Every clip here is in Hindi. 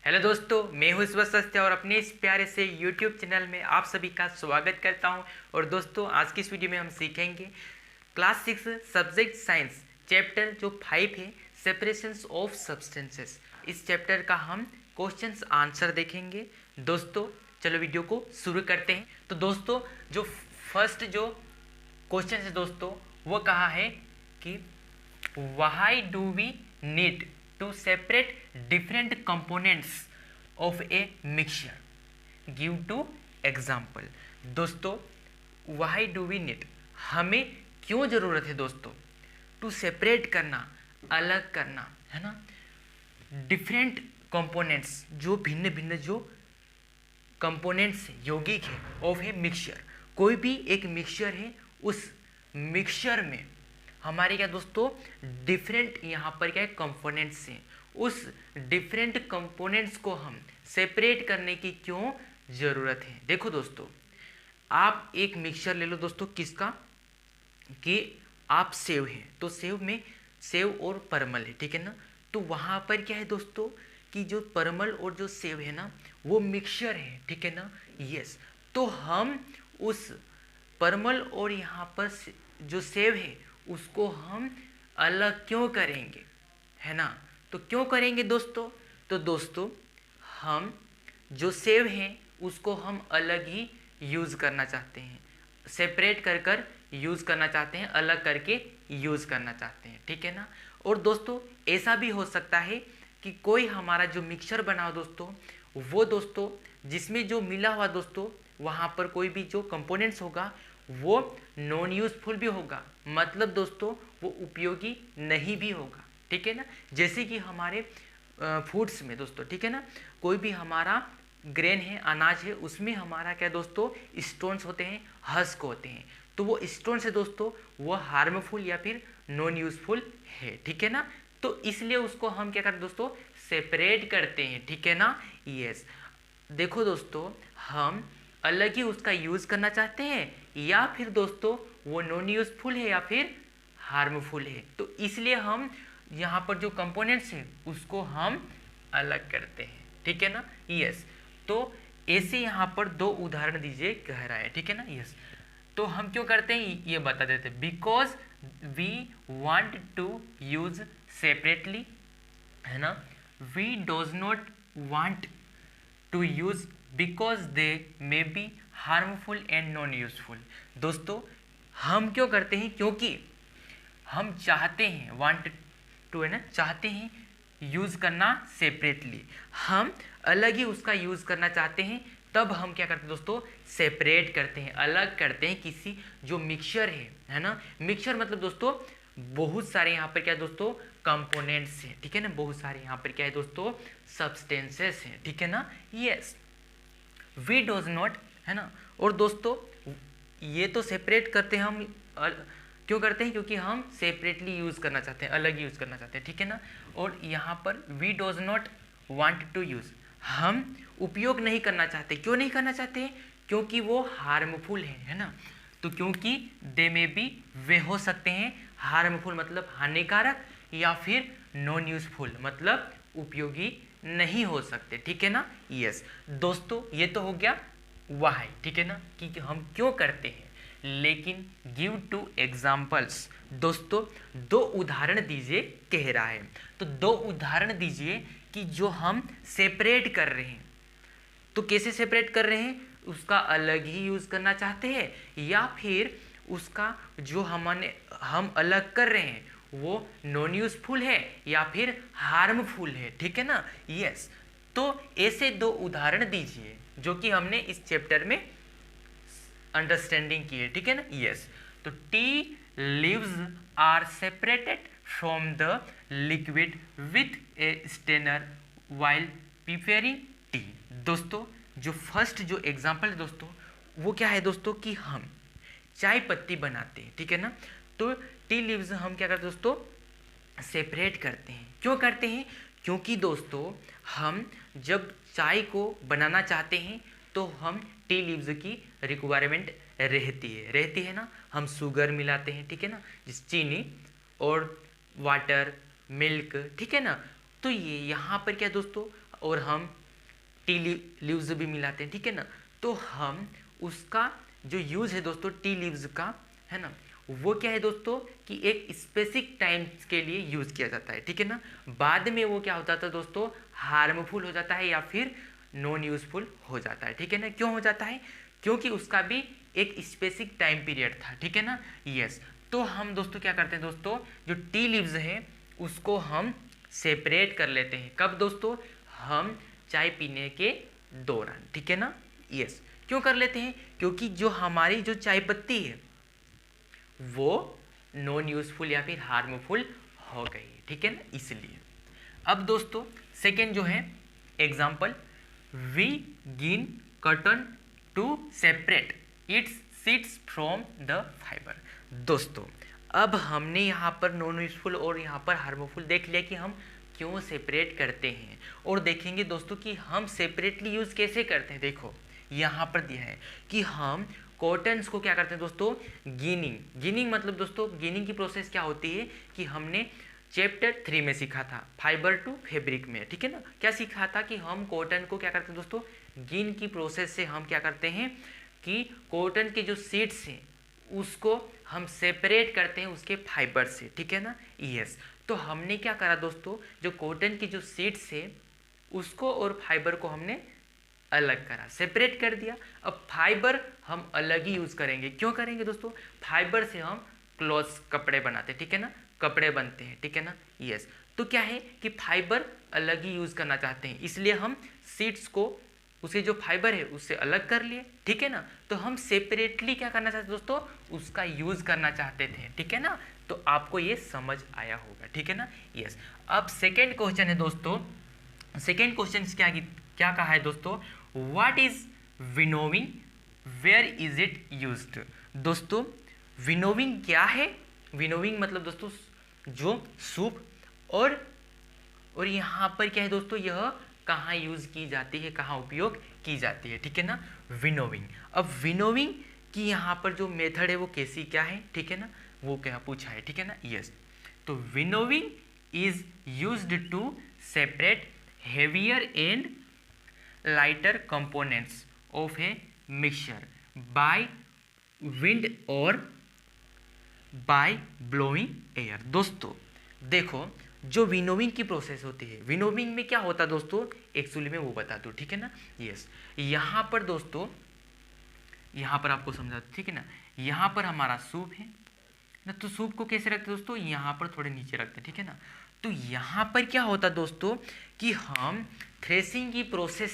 हेलो दोस्तों, मैं हूं ईश्वर सस्ते और अपने इस प्यारे से यूट्यूब चैनल में आप सभी का स्वागत करता हूं। और दोस्तों, आज की इस वीडियो में हम सीखेंगे क्लास 6 सब्जेक्ट साइंस चैप्टर जो 5 है, सेपरेशंस ऑफ सब्सटेंसेस। इस चैप्टर का हम क्वेश्चंस आंसर देखेंगे। दोस्तों चलो वीडियो को शुरू करते हैं। तो दोस्तों, जो फर्स्ट जो क्वेश्चन है दोस्तों, वो कहा है कि why do we need to separate different components of a mixture? Give to example। दोस्तों, why do we need, हमें क्यों ज़रूरत है दोस्तों टू सेपरेट करना, अलग करना, है ना, डिफरेंट कंपोनेंट्स, जो भिन्न भिन्न जो कंपोनेंट्स यौगिक है ऑफ ए मिक्सचर। कोई भी एक मिक्सचर है, उस मिक्सचर में हमारे क्या दोस्तों डिफरेंट यहाँ पर क्या है कंपोनेंट्स हैं। उस डिफरेंट कंपोनेंट्स को हम सेपरेट करने की क्यों ज़रूरत है। देखो दोस्तों, आप एक मिक्सचर ले लो दोस्तों, किसका, कि आप सेव है तो सेव में सेव और परमल है, ठीक है ना। तो वहाँ पर क्या है दोस्तों कि जो परमल और जो सेव है ना, वो मिक्सचर है, ठीक है ना। यस, तो हम उस परमल और यहाँ पर जो सेव है उसको हम अलग क्यों करेंगे, है ना। तो क्यों करेंगे दोस्तों, तो दोस्तों हम जो सेव हैं उसको हम अलग ही यूज़ करना चाहते हैं, सेपरेट कर कर यूज़ करना चाहते हैं, अलग करके यूज़ करना चाहते हैं, ठीक है ना। और दोस्तों ऐसा भी हो सकता है कि कोई हमारा जो मिक्सचर बना हो दोस्तों, वो दोस्तों जिसमें जो मिला हुआ दोस्तों वहाँ पर कोई भी जो कंपोनेंट्स होगा वो नॉन यूजफुल भी होगा, मतलब दोस्तों वो उपयोगी नहीं भी होगा, ठीक है ना। जैसे कि हमारे फूड्स में दोस्तों, ठीक है ना, कोई भी हमारा ग्रेन है, अनाज है, उसमें हमारा क्या दोस्तों स्टोन्स होते हैं, हस्क होते हैं। तो वो स्टोन्स है दोस्तों, वो हार्मफुल या फिर नॉन यूजफुल है, ठीक है ना। तो इसलिए उसको हम क्या करते दोस्तों सेपरेट करते हैं, ठीक है ना। यस, देखो दोस्तों, हम अलग ही उसका यूज़ करना चाहते हैं या फिर दोस्तों वो नॉन यूजफुल है या फिर हार्मफुल है। तो इसलिए हम यहाँ पर जो कंपोनेंट्स हैं उसको हम अलग करते हैं, ठीक है ना। यस, तो ऐसे यहाँ पर दो उदाहरण दीजिए कह रहा है, ठीक है ना। यस, तो हम क्यों करते हैं ये बता देते हैं। Because we want to use separately, है ना, we does not want to use because they may be harmful and non useful. दोस्तों हम क्यों करते हैं, क्योंकि हम चाहते हैं, वांट टू है ना, चाहते हैं यूज़ करना सेपरेटली, हम अलग ही उसका यूज़ करना चाहते हैं। तब हम क्या करते हैं दोस्तों सेपरेट करते हैं, अलग करते हैं किसी जो मिक्सचर है ना। मिक्सचर मतलब दोस्तों बहुत सारे यहाँ पर क्या है दोस्तों कंपोनेंट्स हैं, ठीक है ना, बहुत सारे यहाँ पर क्या है दोस्तों सब्सटेंसेस हैं, ठीक है ना। यस, वी डोज नॉट, है ना। और दोस्तों ये तो सेपरेट करते हैं हम, क्यों करते हैं, क्योंकि हम सेपरेटली यूज़ करना चाहते हैं, अलग यूज़ करना चाहते हैं, ठीक है ना। और यहाँ पर we does not want to use, हम उपयोग नहीं करना चाहते। क्यों नहीं करना चाहते हैं, क्योंकि वो हार्मफुल है ना। तो क्योंकि दे में भी वे हो सकते हैं हार्मफुल मतलब हानिकारक, या फिर नॉन यूजफुल मतलब उपयोगी नहीं हो सकते, ठीक है ना। यस दोस्तों, ये तो हो गया वाई, ठीक है ना, कि हम क्यों करते हैं। लेकिन गिव टू एग्जाम्पल्स, दोस्तों दो उदाहरण दीजिए कह रहा है। तो दो उदाहरण दीजिए कि जो हम सेपरेट कर रहे हैं, तो कैसे सेपरेट कर रहे हैं, उसका अलग ही यूज़ करना चाहते हैं या फिर उसका जो हम अलग कर रहे हैं वो नॉन यूजफुल है या फिर हार्मफुल है, ठीक है ना। यस, तो ऐसे दो उदाहरण दीजिए जो कि हमने इस चैप्टर में अंडरस्टैंडिंग की है, ठीक है ना। यस, तो tea leaves are separated from the liquid with a strainer while preparing tea. दोस्तों जो फर्स्ट जो एग्जांपल है दोस्तों, वो क्या है दोस्तों कि हम चाय पत्ती बनाते हैं, ठीक है ना। तो टी लीव्स हम क्या करते हैं दोस्तों सेपरेट करते हैं। क्यों करते हैं, क्योंकि दोस्तों हम जब चाय को बनाना चाहते हैं तो हम टी लीव्स की रिक्वायरमेंट रहती है ना। हम शुगर मिलाते हैं, ठीक है ना, जिस चीनी और वाटर मिल्क, ठीक है ना। तो ये यहाँ पर क्या दोस्तों और हम टी लीव्स भी मिलाते हैं, ठीक है ना। तो हम उसका जो यूज़ है दोस्तों टी लीव्स का, है ना, वो क्या है दोस्तों कि एक स्पेसिफिक टाइम के लिए यूज़ किया जाता है, ठीक है ना। बाद में वो क्या हो जाता है दोस्तों, हार्मफुल हो जाता है या फिर नॉन यूजफुल हो जाता है, ठीक है ना। क्यों हो जाता है, क्योंकि उसका भी एक स्पेसिफिक टाइम पीरियड था, ठीक है ना। यस, तो हम दोस्तों क्या करते हैं दोस्तों, जो टी लीव्स है उसको हम सेपरेट कर लेते हैं। कब दोस्तों, हम चाय पीने के दौरान, ठीक है ना। यस, क्यों कर लेते हैं, क्योंकि जो हमारी जो चाय पत्ती है वो नॉन यूजफुल या फिर हार्मफुल हो गई है, ठीक है ना, इसलिए। अब दोस्तों सेकेंड जो है example, we gin cotton to separate its seeds from the fiber. दोस्तों अब हमने यहाँ पर नॉन यूजफुल और यहाँ पर हार्मफुल देख लिया कि हम क्यों सेपरेट करते हैं, और देखेंगे दोस्तों कि हम सेपरेटली यूज़ कैसे करते हैं। देखो यहाँ पर दिया है कि हम कॉटन्स को क्या करते हैं दोस्तों, गिनिंग मतलब दोस्तों गिनिंग की प्रोसेस क्या होती है कि हमने चैप्टर 3 में सीखा था, फाइबर टू फैब्रिक में, ठीक है ना। क्या सीखा था कि हम कॉटन को क्या करते हैं दोस्तों, गिन की प्रोसेस से हम क्या करते हैं कि कॉटन के जो सीड्स हैं उसको हम सेपरेट करते हैं उसके फाइबर से, ठीक है ना। यस, तो हमने क्या करा दोस्तों, जो कॉटन की जो सीड्स है उसको और फाइबर को हमने अलग करा, सेपरेट कर दिया। अब फाइबर हम अलग ही यूज करेंगे। क्यों करेंगे दोस्तों, फाइबर से हम क्लॉथ्स, कपड़े बनाते हैं, ठीक है ना, कपड़े बनते हैं, ठीक है ना। यस, तो क्या है कि फाइबर अलग ही यूज करना चाहते हैं, इसलिए हम सीड्स को उसके जो फाइबर है उससे अलग कर लिए, ठीक है ना। तो हम सेपरेटली क्या करना चाहते दोस्तों, उसका यूज करना चाहते थे, ठीक है ना। तो आपको ये समझ आया होगा, ठीक है ना। यस, अब सेकेंड क्वेश्चन है दोस्तों, सेकेंड क्वेश्चन क्या कहा है दोस्तों, what is winnowing, where is it used. दोस्तों विनोविंग क्या है, विनोविंग मतलब दोस्तों जो सूप, और यहाँ पर क्या है दोस्तों, यह कहाँ यूज़ की जाती है, कहाँ उपयोग की जाती है, ठीक है ना, विनोविंग। अब विनोविंग की यहाँ पर जो मेथड है वो कैसी क्या है, ठीक है ना, वो क्या पूछा है, ठीक है ना। यस, तो winnowing is used to separate heavier and lighter components of a mixture by wind और by blowing air। दोस्तों देखो जो विनोविंग की प्रोसेस होती है, विनोविंग में क्या होता है दोस्तों, एक्चुअली में वो बता दूँ, ठीक है ना। यस, यहाँ पर दोस्तों, यहाँ पर आपको समझा, ठीक है ना। यहाँ पर हमारा सूप है ना, तो सूप को कैसे रखते हैं दोस्तों, यहाँ पर थोड़े नीचे रखते हैं, ठीक है ना। तो यहाँ पर क्या होता है दोस्तों कि हम थ्रेसिंग की प्रोसेस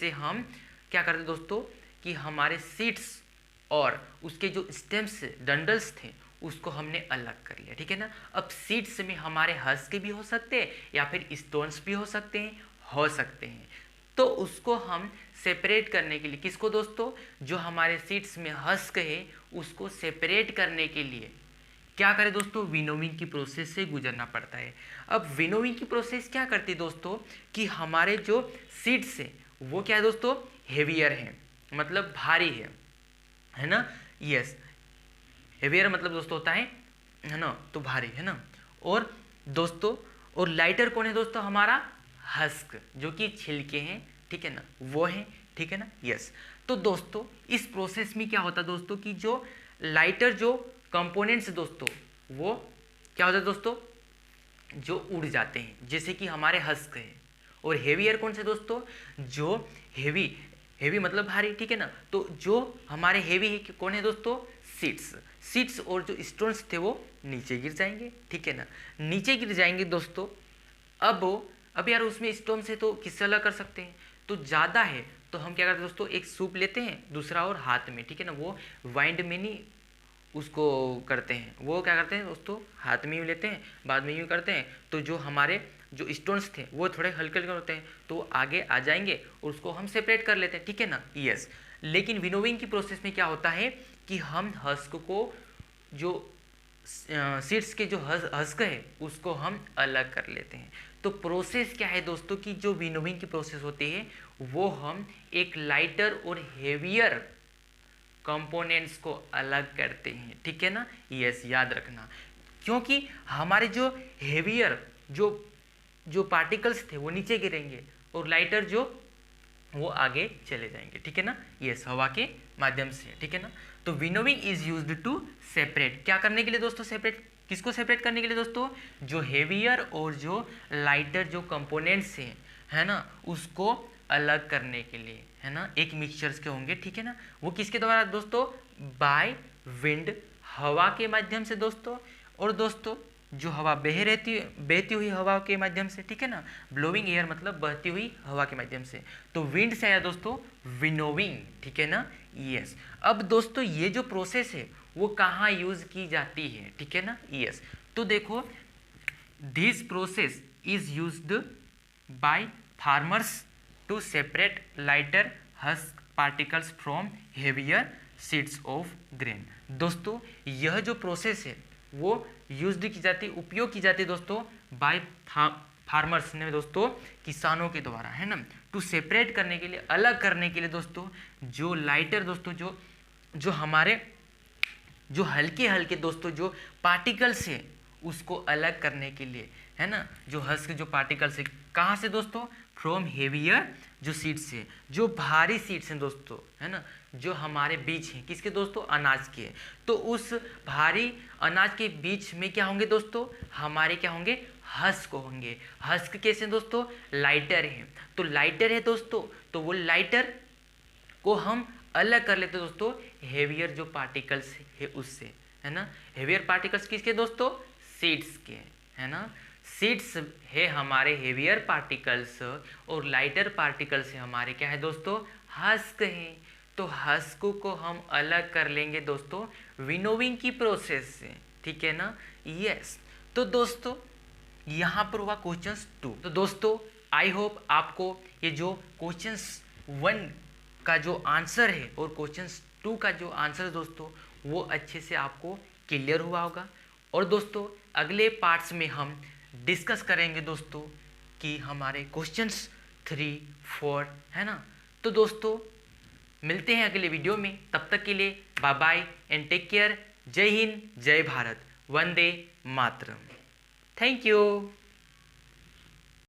से हम क्या करते हैं दोस्तों कि हमारे सीड्स और उसके जो स्टेम्स डंडल्स थे उसको हमने अलग कर लिया, ठीक है ना। अब सीड्स में हमारे हस्क भी हो सकते हैं या फिर स्टोन्स भी हो सकते हैं, तो उसको हम सेपरेट करने के लिए, किसको दोस्तों, जो हमारे सीड्स में हस्क है उसको सेपरेट करने के लिए क्या करें दोस्तों, विनोविंग की प्रोसेस से गुजरना पड़ता है। अब विनोविंग की प्रोसेस क्या करती है दोस्तों कि हमारे जो सीड्स है वो क्या है दोस्तों, हेवियर है, मतलब भारी है ना। यस, हेवियर मतलब दोस्तों होता है ना, तो भारी है ना। और दोस्तों और लाइटर कौन है दोस्तों, हमारा हस्क, जो कि छिलके हैं, ठीक है ना, वो है, ठीक है ना। यस, तो दोस्तों इस प्रोसेस में क्या होता है दोस्तों कि जो लाइटर जो कंपोनेंट्स दोस्तों वो क्या होता है दोस्तों, जो उड़ जाते हैं, जैसे कि हमारे हस्क है। और हेवियर कौन से दोस्तों, जो हेवी मतलब भारी, ठीक है ना। तो जो हमारे हेवी है कौन है दोस्तों, सीड्स और जो स्टोन्स थे वो नीचे गिर जाएंगे, ठीक है ना, नीचे गिर जाएंगे दोस्तों। अब यार उसमें स्टोन से तो किससे अलग कर सकते हैं, तो ज़्यादा है तो हम क्या करते हैं दोस्तों, एक सूप लेते हैं, दूसरा और हाथ में, ठीक है ना, वो वाइंड में नहीं उसको करते हैं, वो क्या करते हैं दोस्तों, हाथ में यूँ लेते हैं, बाद में यूँ करते हैं, तो जो हमारे जो स्टोन्स थे वो थोड़े हल्के हल्के होते हैं तो आगे आ जाएंगे और उसको हम सेपरेट कर लेते हैं, ठीक है ना। यस, लेकिन विनोविंग की प्रोसेस में क्या होता है कि हम हस्क को, जो सीड्स के जो हस्क है उसको हम अलग कर लेते हैं। तो प्रोसेस क्या है दोस्तों कि जो विनोविंग की प्रोसेस होती है वो हम एक लाइटर और हेवियर कंपोनेंट्स को अलग करते हैं, ठीक है ना। यस, याद रखना, क्योंकि हमारे जो हेवियर जो जो पार्टिकल्स थे वो नीचे गिरेंगे और लाइटर जो वो आगे चले जाएंगे, ठीक है ना। यस, हवा के माध्यम से, ठीक है ना। तो winnowing is used to separate, क्या करने के लिए दोस्तों, सेपरेट, किसको सेपरेट करने के लिए दोस्तों, जो हेवियर और जो लाइटर जो कंपोनेंट्स हैं, है ना, उसको अलग करने के लिए, है ना, एक मिक्सचर्स के होंगे, ठीक है ना। वो किसके द्वारा दोस्तों, बाय विंड, हवा के माध्यम से दोस्तों। और दोस्तों जो हवा बहती हुई हवा के माध्यम से, ठीक है ना, ब्लोइंग एयर मतलब बहती हुई हवा के माध्यम से। तो विंड से आया दोस्तों विनोविंग, ठीक है ना। यस, अब दोस्तों ये जो प्रोसेस है वो कहाँ यूज की जाती है, ठीक है ना। यस, तो देखो this process is used by farmers to separate lighter husk particles from heavier seeds of grain. दोस्तों यह जो प्रोसेस है वो यूज की जाती, उपयोग की जाती है दोस्तों बाय फार्मर्स ने दोस्तों, किसानों के द्वारा, है ना, टू सेपरेट करने के लिए, अलग करने के लिए दोस्तों, जो लाइटर दोस्तों जो हमारे जो हल्के हल्के दोस्तों जो पार्टिकल्स है उसको अलग करने के लिए, है ना, जो हस्क जो पार्टिकल्स है, कहाँ से दोस्तों, फ्रॉम हेवियर जो सीड्स है, जो भारी सीड्स हैं दोस्तों, है ना, जो हमारे बीज हैं, किसके दोस्तों, अनाज के। तो उस भारी अनाज के बीच में क्या होंगे दोस्तों, हमारे क्या होंगे, हस्क होंगे। हस्क कैसे हैं दोस्तों, लाइटर है। तो लाइटर है दोस्तों, तो वो लाइटर को हम अलग कर लेते दोस्तों हेवियर जो पार्टिकल्स है उससे, है ना। हेवियर पार्टिकल्स किसके दोस्तों, सीड्स के, है ना। सीड्स है हमारे हेवियर पार्टिकल्स और लाइटर पार्टिकल्स है हमारे क्या है दोस्तों, हस्क है। तो हस्क को हम अलग कर लेंगे दोस्तों विनोविंग की प्रोसेस से, ठीक है ना। यस, तो दोस्तों यहाँ पर हुआ क्वेश्चंस 2। तो दोस्तों आई होप आपको ये जो क्वेश्चंस 1 का जो आंसर है और क्वेश्चंस 2 का जो आंसर है दोस्तों वो अच्छे से आपको क्लियर हुआ होगा। और दोस्तों अगले पार्ट्स में हम डिस्कस करेंगे दोस्तों कि हमारे क्वेश्चंस 3, 4, है ना। तो दोस्तों मिलते हैं अगले वीडियो में, तब तक के लिए bye bye and take care. जय हिंद, जय भारत, वंदे मातरम। Thank you.